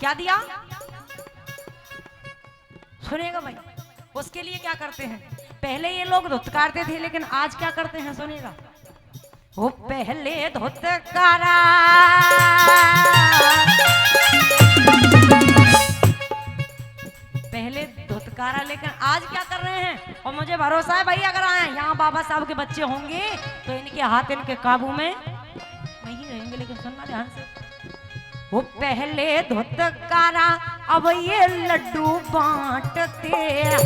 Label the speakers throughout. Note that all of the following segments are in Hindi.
Speaker 1: क्या दिया? सुनिएगा भाई, उसके लिए क्या करते हैं? पहले ये लोग धुतकारते थे, लेकिन आज क्या करते हैं सुनिएगा। वो पहले धुतकारा, पहले धुतकारा, लेकिन आज क्या कर रहे हैं? और मुझे भरोसा है भाई, अगर आए यहाँ बाबा साहब के बच्चे होंगे तो इनके हाथ इनके काबू में नहीं रहेंगे। लेकिन सुनना ध्यान से, वो पहले धुतकारा, अब ये लड्डू बांटते हैं।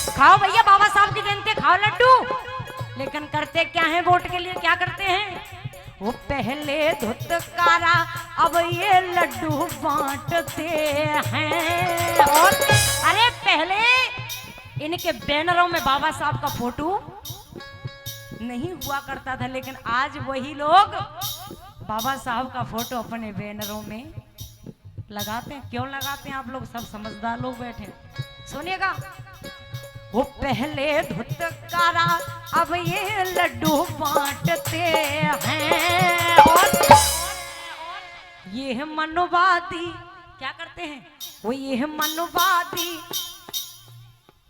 Speaker 1: खाओ भैया, बाबा साहब की जयंती, खाओ लड्डू। लेकिन करते क्या है? वोट के लिए क्या करते हैं? वो पहले धुतकारा, अब ये लड्डू बांटते हैं। और अरे पहले इनके बैनरों में बाबा साहब का फोटो नहीं हुआ करता था, लेकिन आज वही लोग बाबा साहब का फोटो अपने बैनरों में लगाते हैं। क्यों लगाते हैं? आप लोग सब समझदार लोग बैठे हैं, सुनिएगा। वो पहले धुतकारा, अब ये लड्डू बांटते हैं। और ये मनवादी क्या करते हैं? वो ये मनवादी,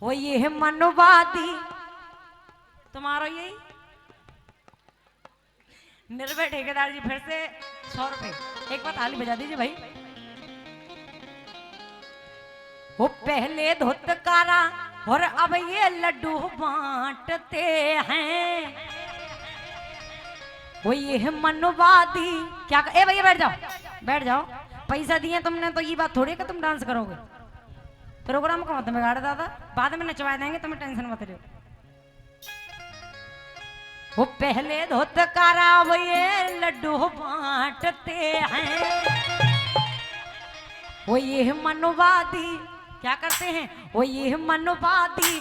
Speaker 1: वो ये मनवादी, तुम्हारा यही निर्भय ठेकेदार जी, फिर से 100 रुपए एक बार ताली बजा दीजिए भाई। वो पहले धुतकारा और अब ये लड्डू बांटते हैं। वो ये मनवादी क्या ए भैया बैठ जाओ, बैठ जाओ। पैसा दिए तुमने तो ये बात थोड़ी कि तुम डांस करोगे। प्रोग्राम का मत बिगाड़ दादा, बाद में नचवा देंगे, तुम्हें टेंशन मत लो। वो पहले धुतकारा, वो ये लड्डू बांटते हैं। वो ये मनवादी क्या करते हैं? वो ये मनवादी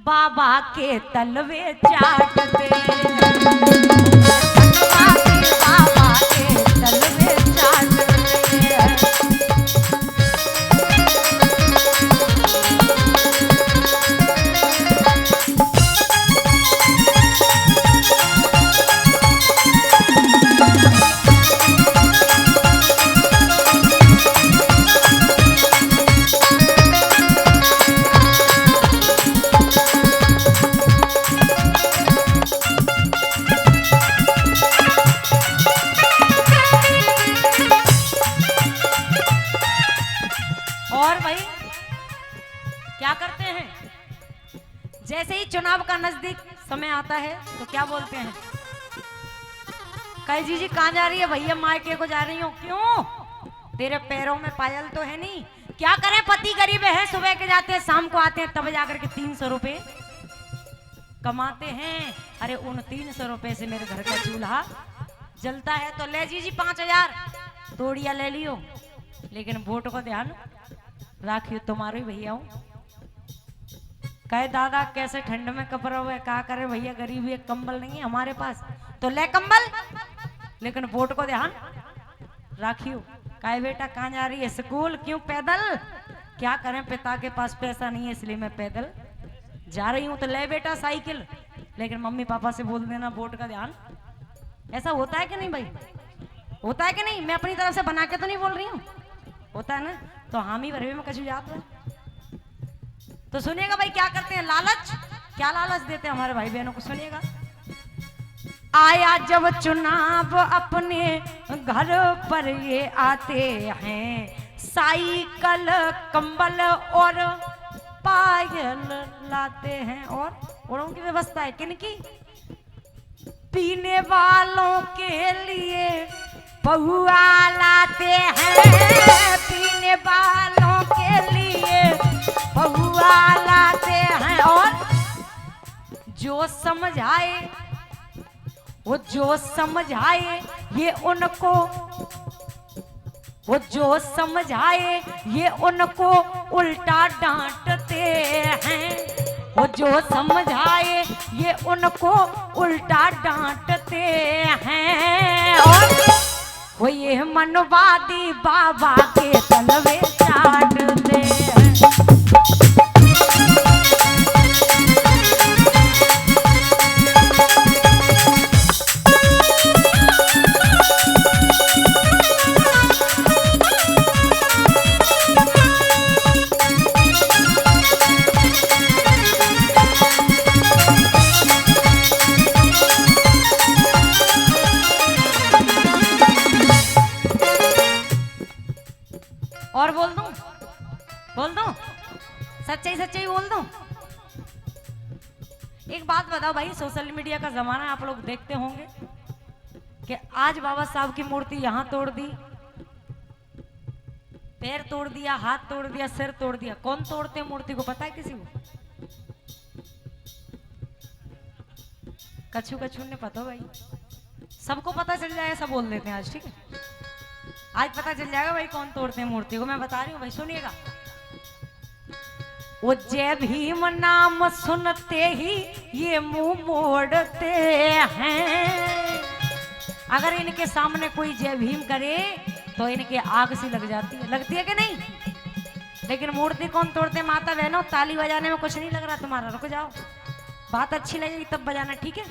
Speaker 1: बाबा के तलवे चाटते हैं। मनवादी बाबा के तलवे चाटते हैं। और भाई क्या करते हैं? जैसे ही चुनाव का नजदीक समय आता है तो क्या बोलते हैं? कहे जी कहाँ जा रही है? भैया मायके को जा रही हूँ। क्यों? तेरे पैरों में पायल तो है नहीं। क्या करें, पति गरीब है, सुबह के जाते हैं शाम को आते हैं, तब जाकर के 300 रुपए कमाते हैं। अरे उन 300 रुपए से मेरे घर का चूल्हा जलता है। तो ले जी 5000 तोड़िया ले लियो, लेकिन वोट को ध्यान राखियो, तुम्हारे भैया हूँ। कहे दादा कैसे ठंड में कपड़ा हुआ है, क्या करे भैया, गरीब है, कंबल नहीं है हमारे पास, तो ले कंबल, लेकिन वोट को ध्यान राखियो। कहे बेटा कहाँ जा रही है? स्कूल। क्यों? पैदल। क्या करें, पिता के पास पैसा नहीं है इसलिए मैं पैदल जा रही हूँ। तो ले बेटा साइकिल, लेकिन मम्मी पापा से बोल देना वोट का ध्यान। ऐसा होता है कि नहीं भाई? होता है कि नहीं? मैं अपनी तरफ से बना के तो नहीं बोल रही हूँ, होता है ना? तो हामी भरवे में कछु याद है। तो सुनिएगा भाई क्या करते हैं? लालच। क्या लालच देते हैं हमारे भाई बहनों को? सुनिएगा। आया जब चुनाव अपने घर पर ये आते हैं, साइकिल कंबल और पायल लाते हैं। और औरों की व्यवस्था है किनकी? पीने वालों के लिए पहुआ लाते हैं। पीने वालों के लिए पहुआ लाते हैं। और जो समझाए, वो जो समझाए ये उनको, वो जो समझाए ये उनको उल्टा डांटते हैं। वो जो समझाए ये उनको उल्टा डांटते हैं। और वो ये मनवादी बाबा के तलवे चाटते हैं। और बोल दूं, सच्चाई सच्चाई बोल दूं। एक बात बताओ भाई, सोशल मीडिया का जमाना है, आप लोग देखते होंगे कि आज बाबा साहब की मूर्ति यहां तोड़ दी, पैर तोड़ दिया, हाथ तोड़ दिया, सिर तोड़ दिया। कौन तोड़ते हैं मूर्ति को, पता है किसी को? कछु कछु ने पता भाई, सबको पता चल जाएगा, सब बोल देते हैं आज। ठीक है, आज पता चल जाएगा भाई कौन तोड़ते हैं मूर्ति को। मैं बता रही हूँ भाई, सुनिएगा। वो जय भीम नाम सुनते ही ये मुंह मोड़ते हैं। अगर इनके सामने कोई जय भीम करे तो इनके आग सी लग जाती है, लगती है कि नहीं? लेकिन मूर्ति कौन तोड़ते? माता बहनों, ताली बजाने में कुछ नहीं लग रहा तुम्हारा, रुक जाओ, बात अच्छी लगेगी तब बजाना, ठीक है?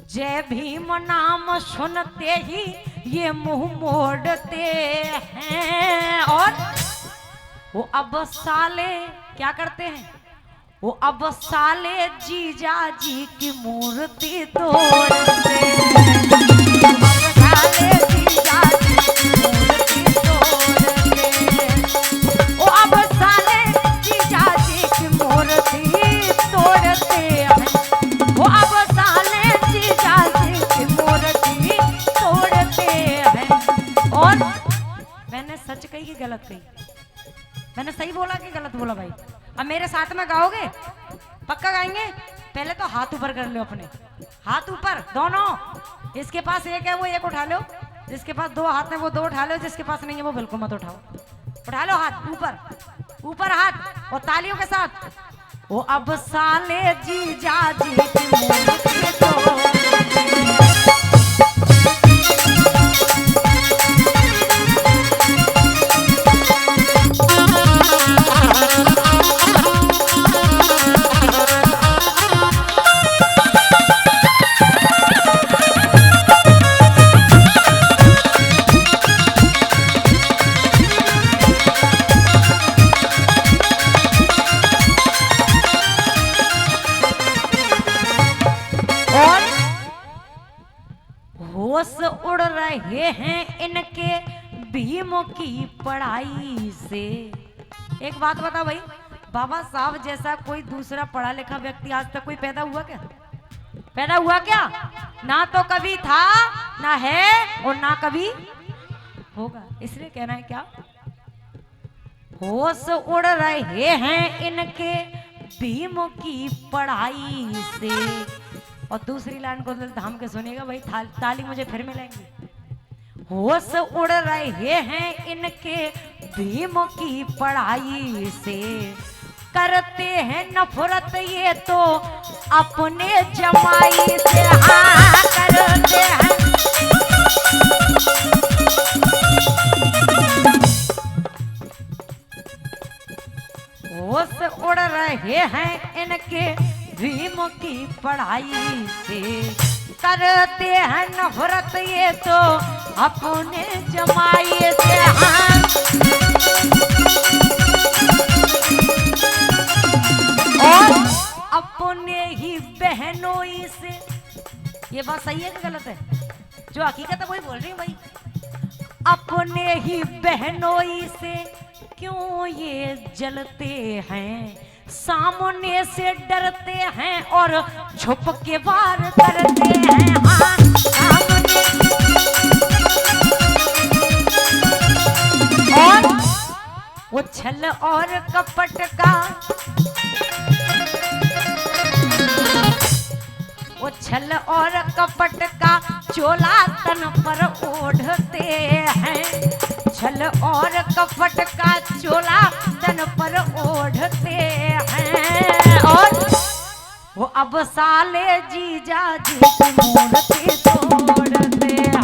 Speaker 1: जय भीम नाम सुनते ही ये मुंह मोड़ते हैं, और वो अब साले क्या करते हैं? वो अब साले जीजा जी की मूर्ति तोड़ते हैं। अब साले जीजा जी की मूर्ति तोड़ते हैं। वो अब साले जीजा जी की मूर्ति तोड़ते हैं। वो अब साले जीजा जी की मूर्ति तोड़ते हैं। और मैंने सच कही कि गलत कही? मैंने सही बोला कि गलत बोला भाई? अब मेरे साथ में गाओगे? पक्का गाएंगे? पहले तो हाथ ऊपर कर लो, अपने हाथ ऊपर दोनों। इसके पास एक है वो एक उठा लो, जिसके पास दो हाथ है वो दो उठा लो, जिसके पास नहीं है वो बिल्कुल मत उठाओ। उठा लो हाथ ऊपर, ऊपर हाथ, और तालियों के साथ। वो अब साले जीजा जी की मूर्ति तोड़ते हैं। होश उड़ रहे हैं इनके भीम की पढ़ाई से। एक बात बता भाई, बाबा साहब जैसा कोई दूसरा पढ़ा लिखा व्यक्ति आज तक कोई पैदा हुआ क्या? पैदा हुआ क्या? ना तो कभी था, ना है, और ना कभी होगा। इसलिए कहना है क्या? होश उड़ रहे हैं इनके भीम की पढ़ाई से। और दूसरी लाइन को दिल थाम के सुनिएगा भाई, ताली मुझे फिर मिलेंगी। होश उड़ रहे हैं इनके भीम की पढ़ाई से, करते हैं नफरत ये तो अपने जमाई से। हाँ करते हैं। होश उड़ रहे हैं इनके भीम की पढ़ाई से, करते हैं नफरत ये तो अपने जमाई से। हाँ और अपने ही बहनोई से। ये बात सही है कि गलत है? जो हकीकत है वही बोल रही हूँ भाई। अपने ही बहनोई से क्यों ये जलते हैं, सामने से डरते हैं और छुप के वार करते हैं। हाँ सामने। और वो छल और कपट का, वो छल और कपट का चोला तन पर ओढ़ते हैं। छल और कपट का चोला तन पर ओढ़ते हैं। और वो अब साले जीजा जी की मूर्ति तोड़ते हैं।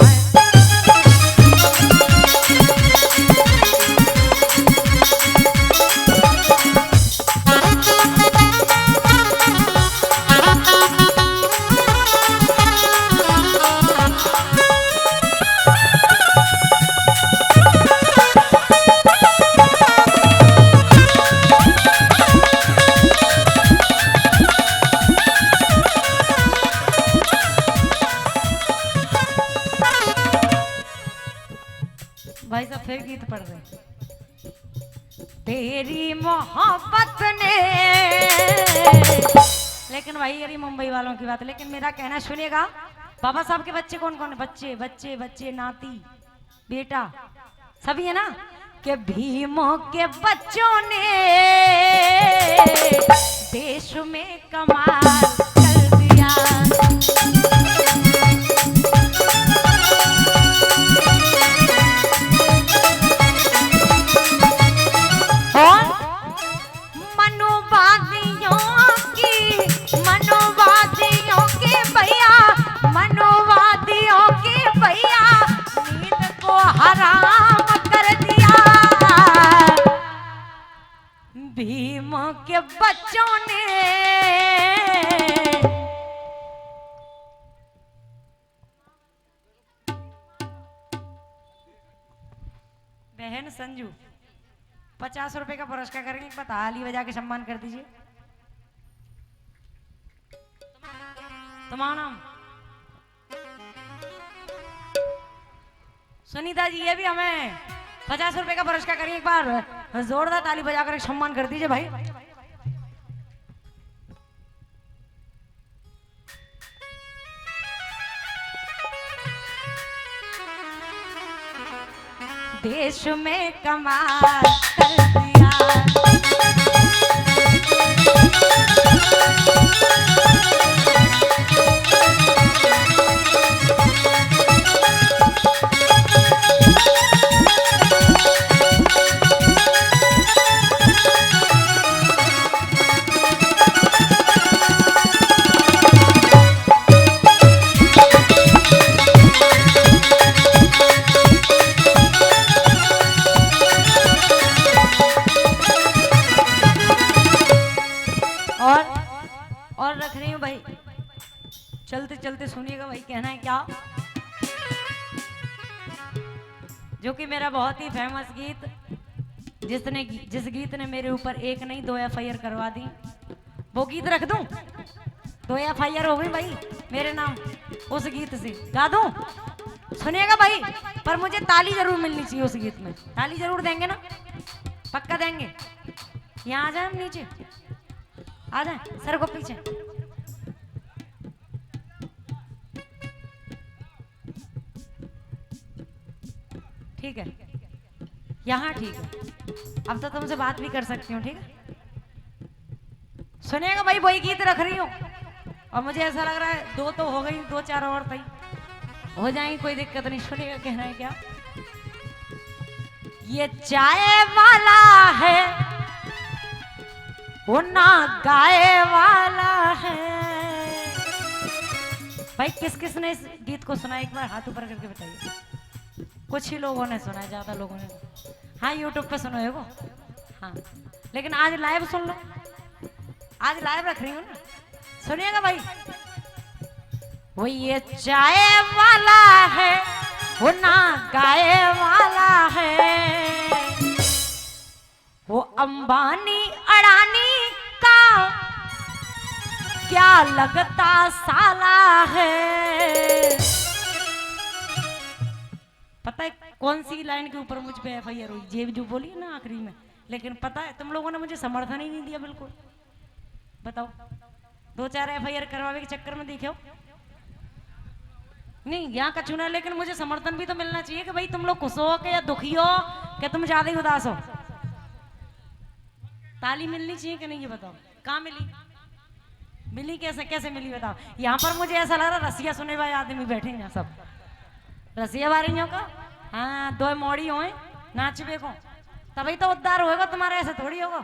Speaker 1: भाई साहब फिर गीत पढ़ रहे। तेरी मोहब्बत ने, लेकिन भाई ये मुंबई वालों की बात है, लेकिन मेरा कहना सुनिएगा। बाबा साहब के बच्चे कौन कौन है? बच्चे बच्चे बच्चे, नाती बेटा सभी है ना। कि भीमों के बच्चों ने देश में कमाल कर दिया। और मनोवादियों के भैया, मनोवादियों के भैया नींद को हराम कर दिया। भीम के बच्चों ने। बहन संजू 50 रुपए का पुरस्कार करेंगे, एक बार ताली बजा के सम्मान कर दीजिए। तुम्हारा नाम? सुनीता जी, ये भी हमें 50 रुपए का पुरस्कार करेंगे, एक बार जोरदार ताली बजाकर सम्मान कर दीजिए भाई। देश में कमाल कर दिया। और रख रही हूँ भाई, चलते चलते सुनिएगा भाई, कहना है क्या। जो कि मेरा बहुत ही फेमस गीत, जिस गीत ने मेरे ऊपर एक नहीं 2 FIR करवा दी, वो गीत रख दूं? 2 FIR हो गई भाई मेरे नाम उस गीत से। गा दूं? सुनिएगा भाई, पर मुझे ताली जरूर मिलनी चाहिए उस गीत में। ताली जरूर देंगे ना? पक्का देंगे? यहाँ आ जाए, हम नीचे आ जाए, सर को पीछे। ठीक है, यहाँ ठीक है। अब तो तुमसे बात भी कर सकती हूँ, ठीक है? सुनिएगा भाई, वही गीत रख रही हूँ। और मुझे ऐसा लग रहा है 2 तो हो गई, 2-4 और सही हो जाएंगी, कोई दिक्कत नहीं। सुनिएगा, कहना है क्या। ये चाय वाला है वो ना गाए वाला है। भाई किस किस ने इस गीत को सुना, एक बार हाथ ऊपर करके बताइए। कुछ ही लोगों ने सुना है, ज्यादा लोगों ने। हाँ, यूट्यूब पे सुनो एगो। हाँ, लेकिन आज लाइव सुन लो, आज लाइव रख रही हूँ ना। सुनिएगा भाई, वो ये चाय वाला है वो ना गाए वाला है। वो अंबानी अडानी का क्या लगता साला है। पता है कौन सी लाइन के ऊपर मुझ पे FIR हुई? ये जो बोली ना आखिरी में। लेकिन पता है तुम लोगों ने मुझे समर्थन ही नहीं दिया बिल्कुल। बताओ, 2-4 FIR करवावे के चक्कर में देखो नहीं, यहाँ का चुना। लेकिन मुझे समर्थन भी तो मिलना चाहिए कि भाई तुम लोग खुश हो के या दुखी हो कि तुम ज्यादा ही उदास हो। ताली मिलनी चाहिए कि नहीं, ये बताओ। कहाँ मिली? मिली कैसे? कैसे मिली बताओ। यहाँ पर मुझे ऐसा लग रहा रसिया सुने वाले आदमी बैठे हैं यहाँ सब, रसिया वारियों का। हाँ, 2 मोड़ी हो नाचबे को, तभी तो उद्धार होगा तुम्हारा, ऐसे थोड़ी होगा।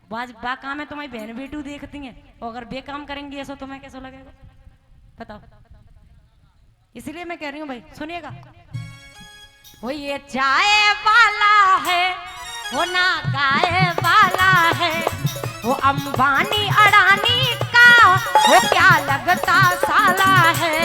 Speaker 1: बा काम है, तुम्हारी बहन बेटू देखती हैं, और अगर बेकाम करेंगी ऐसा तुम्हें कैसा लगेगा बताओ। इसलिए मैं कह रही हूँ भाई, सुनिएगा। वो ये चाय वाला है वो ना गाए वाला है। वो अंबानी अडानी का वो क्या लगता साला है।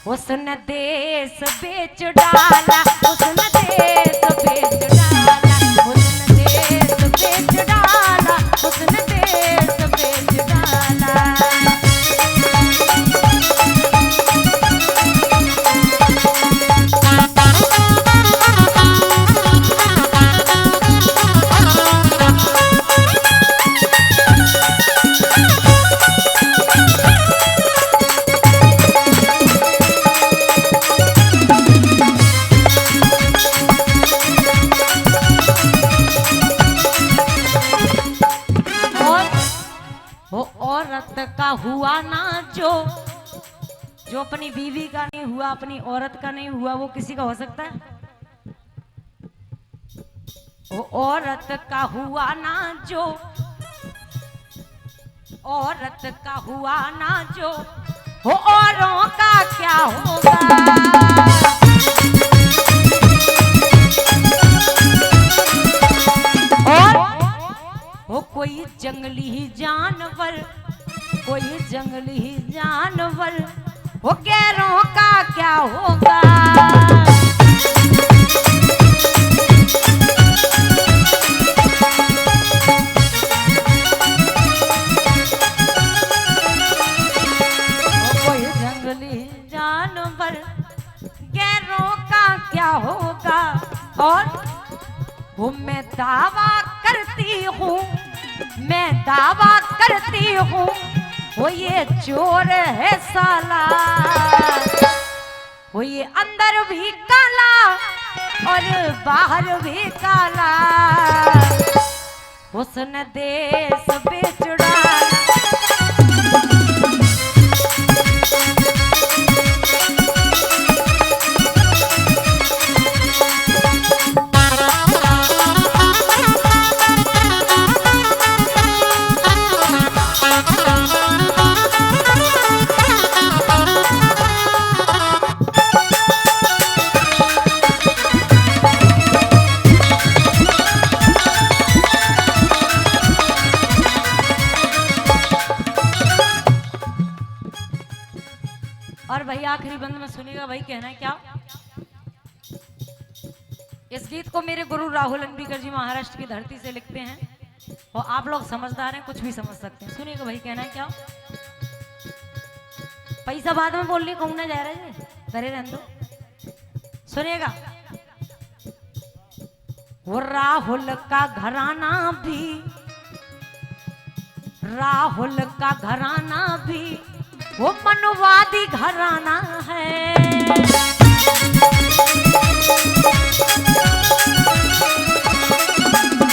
Speaker 1: उसने देश बेच डाला, उसने देश बेच डाला, उसने देश बेच डाला, उसने देश बेच डाला। जो अपनी बीवी का नहीं हुआ, अपनी औरत का नहीं हुआ, वो किसी का हो सकता है? वो औरत का हुआ ना जो, औरत का हुआ ना जो, वो औरों का क्या होगा? और वो कोई जंगली जानवर, कोई जंगली जानवर, वो गैरों का क्या होगा? वो कोई जंगली जानवर, गैरों का क्या होगा? और वो मैं दावा करती हूँ, मैं दावा करती हूँ, वो ये चोर है साला, वो ये अंदर भी काला और बाहर भी काला, उसने देश बेच डाला। और भाई आखिरी बंद में सुनेगा भाई, कहना है क्या? इस गीत को मेरे गुरु राहुल अनबीकर जी महाराष्ट्र की धरती से लिखते हैं, और आप लोग समझदार हैं, कुछ भी समझ सकते हैं। सुनिएगा भाई, कहना है क्या? पैसा बाद में बोलने कहूँ ना जा रहा है, करे रहने दो। सुनिएगा, वो राहुल का घराना भी, राहुल का घराना भी वो मनवादी घराना है।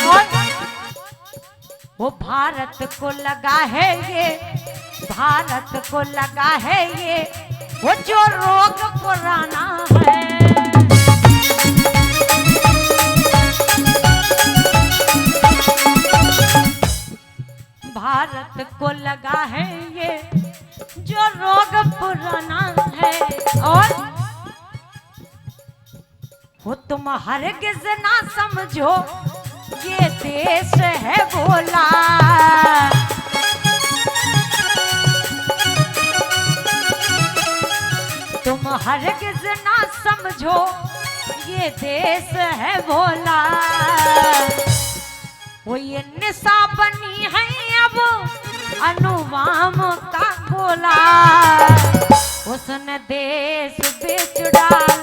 Speaker 1: और वो भारत को लगा है ये, भारत को लगा है ये, वो जो रोग पुराना है। भारत को लगा है ये जो रोग पुराना है। और वो तुम हरगिज ना समझो ये देश है भोला, तुम हरगिज ना समझो ये देश है भोला। वो ये निशा बनी है अब अनुवाम का गोला, उसने देश बेच डाला।